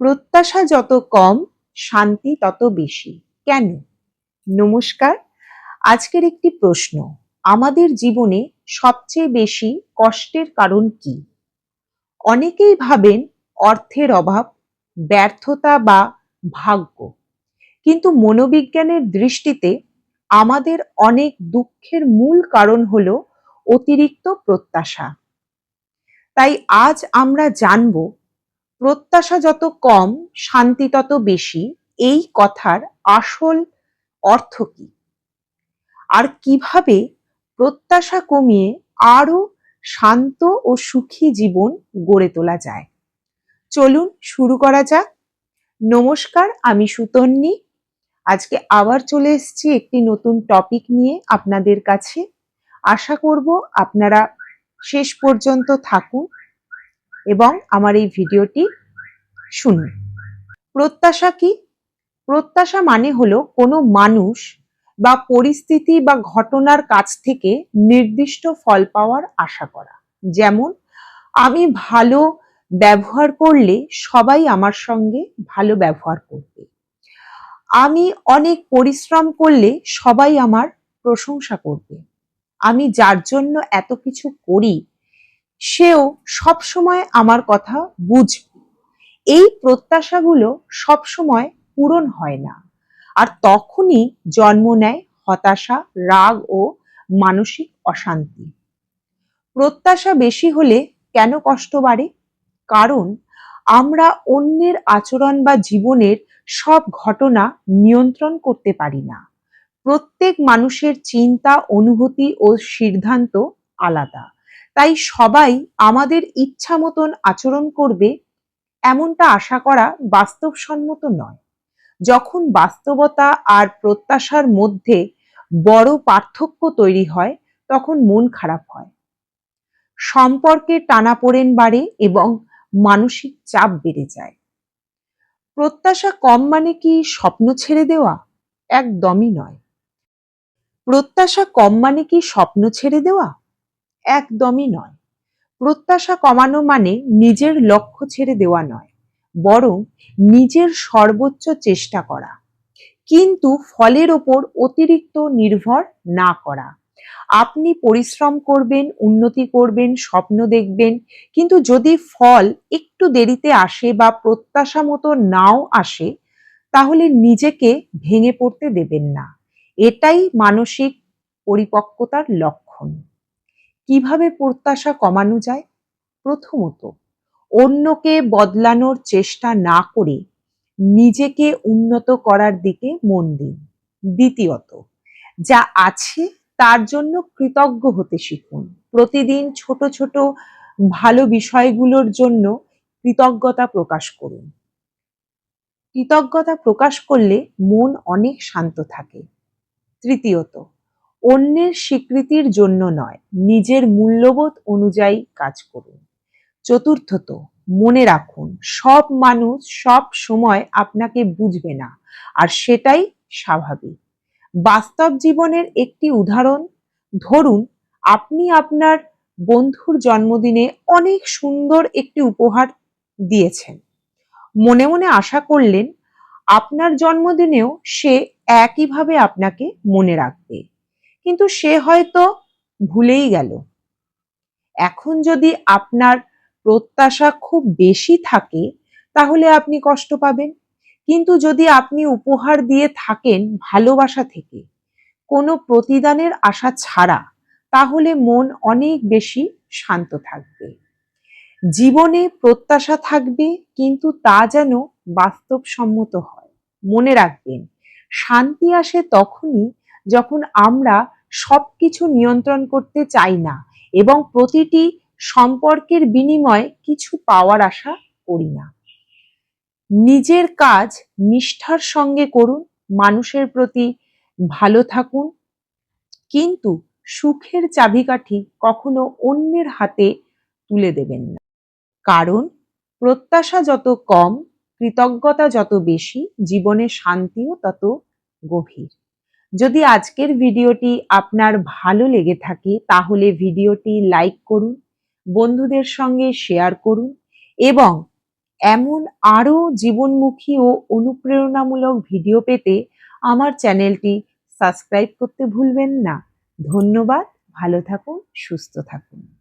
প্রত্যাশা যত কম, শান্তি তত বেশি। কেন? নমস্কার। আজকের একটি প্রশ্ন, আমাদের জীবনে সবচেয়ে বেশি কষ্টের কারণ কি? অনেকেই ভাবেন অর্থের অভাব, ব্যর্থতা বা ভাগ্য। কিন্তু মনোবিজ্ঞানের দৃষ্টিতে আমাদের অনেক দুঃখের মূল কারণ হলো অতিরিক্ত প্রত্যাশা। তাই আজ আমরা জানব, প্রত্যাশা যত কম, শান্তি তত বেশি, এই কথার আসল অর্থ কি? আর কিভাবে প্রত্যাশা কমিয়ে আরো শান্ত ও সুখী জীবন গড়ে তোলা যায়। চলুন শুরু করা যাক। নমস্কার, আমি সুতন্নি। আজকে আবার চলে এসেছি একটি নতুন টপিক নিয়ে আপনাদের কাছে। আশা করব আপনারা শেষ পর্যন্ত থাকুন এবং আমার এই ভিডিওটি শুনুন। প্রত্যাশা কি? প্রত্যাশা মানে হলো কোনো মানুষ বা পরিস্থিতি বা ঘটনার কাছ থেকে নির্দিষ্ট ফল পাওয়ার আশা করা। যেমন, আমি ভালো ব্যবহার করলে সবাই আমার সঙ্গে ভালো ব্যবহার করবে। আমি অনেক পরিশ্রম করলে সবাই আমার প্রশংসা করবে। আমি যার জন্য এত কিছু করি সেও সবসময় আমার কথা বুঝবে। এই প্রত্যাশাগুলো সবসময় পূরণ হয় না, আর তখনই জন্ম নেয় হতাশা, রাগ ও মানসিক অশান্তি। প্রত্যাশা বেশি হলে কেন কষ্ট বাড়ে? কারণ আমরা অন্যের আচরণ বা জীবনের সব ঘটনা নিয়ন্ত্রণ করতে পারি না। প্রত্যেক মানুষের চিন্তা, অনুভূতি ও সিদ্ধান্ত আলাদা। তাই সবাই আমাদের ইচ্ছা মতন আচরণ করবে এমনটা আশা করা বাস্তবসম্মত নয়। যখন বাস্তবতা আর প্রত্যাশার মধ্যে বড় পার্থক্য তৈরি হয়, তখন মন খারাপ হয়, সম্পর্কে টানাপোড়েন বাড়ে এবং মানসিক চাপ বেড়ে যায়। প্রত্যাশা কম মানে কি স্বপ্ন ছেড়ে দেওয়া? একদমই নয়। প্রত্যাশা কম মানে কি স্বপ্ন ছেড়ে দেওয়া? একদমই নয়। প্রত্যাশা কমানো মানে নিজের লক্ষ্য ছেড়ে দেওয়া নয়, বরং নিজের সর্বোচ্চ চেষ্টা করা, কিন্তু ফলের ওপর অতিরিক্ত নির্ভর না করা। আপনি পরিশ্রম করবেন, উন্নতি করবেন, স্বপ্ন দেখবেন, কিন্তু যদি ফল একটু দেরিতে আসে বা প্রত্যাশা মতো নাও আসে, তাহলে নিজেকে ভেঙে পড়তে দেবেন না। এটাই মানসিক পরিপক্কতার লক্ষণ। কিভাবে প্রত্যাশা কমানো যায়? প্রথমত, অন্যকে বদলানোর চেষ্টা না করে নিজেকে উন্নত করার দিকে মন দিন। দ্বিতীয়ত, যা আছে তার জন্য কৃতজ্ঞ হতে শিখুন। প্রতিদিন ছোট ছোট ভালো বিষয়গুলোর জন্য কৃতজ্ঞতা প্রকাশ করুন। কৃতজ্ঞতা প্রকাশ করলে মন অনেক শান্ত থাকে। তৃতীয়ত, অন্যের স্বীকৃতির জন্য নয়, নিজের মূল্যবোধ অনুযায়ী কাজ করুন। চতুর্থত, মনে রাখুন, সব মানুষ সব সময় আপনাকে বুঝবে না, আর সেটাই স্বাভাবিক। বাস্তব জীবনের একটি উদাহরণ ধরুন, আপনি আপনার বন্ধুর জন্মদিনে অনেক সুন্দর একটি উপহার দিয়েছেন। মনে মনে আশা করলেন আপনার জন্মদিনেও সে একইভাবে আপনাকে মনে রাখবে, কিন্তু সে হয়তো ভুলেই গেল। এখন যদি আপনার প্রত্যাশা খুব বেশি থাকে, তাহলে আপনি কষ্ট পাবেন। কিন্তু যদি আপনি উপহার দিয়ে থাকেন ভালোবাসা থেকে, কোনো প্রতিদানের আশা ছাড়া, তাহলে মন অনেক বেশি শান্ত থাকবে। জীবনে প্রত্যাশা থাকবে, কিন্তু তা যেন বাস্তবসম্মত হয়। মনে রাখবেন, শান্তি আসে তখনই যখন আমরা সবকিছু নিয়ন্ত্রণ করতে চাই না এবং প্রতিটি সম্পর্কের বিনিময়ে কিছু পাওয়ার আশা করি না। নিজের কাজ নিষ্ঠার সঙ্গে করুন, মানুষের প্রতি ভালো থাকুন, কিন্তু সুখের চাবিকাঠি কখনো অন্যের হাতে তুলে দেবেন না। কারণ প্রত্যাশা যত কম, কৃতজ্ঞতা যত বেশি, জীবনে শান্তিও তত গভীর। যদি আজকের ভিডিওটি আপনার ভালো লেগে থাকে, তাহলে ভিডিওটি লাইক করুন, বন্ধুদের সঙ্গে শেয়ার করুন এবং এমন আরও জীবনমুখী ও অনুপ্রেরণামূলক ভিডিও পেতে আমার চ্যানেলটি সাবস্ক্রাইব করতে ভুলবেন না। ধন্যবাদ। ভালো থাকুন, সুস্থ থাকুন।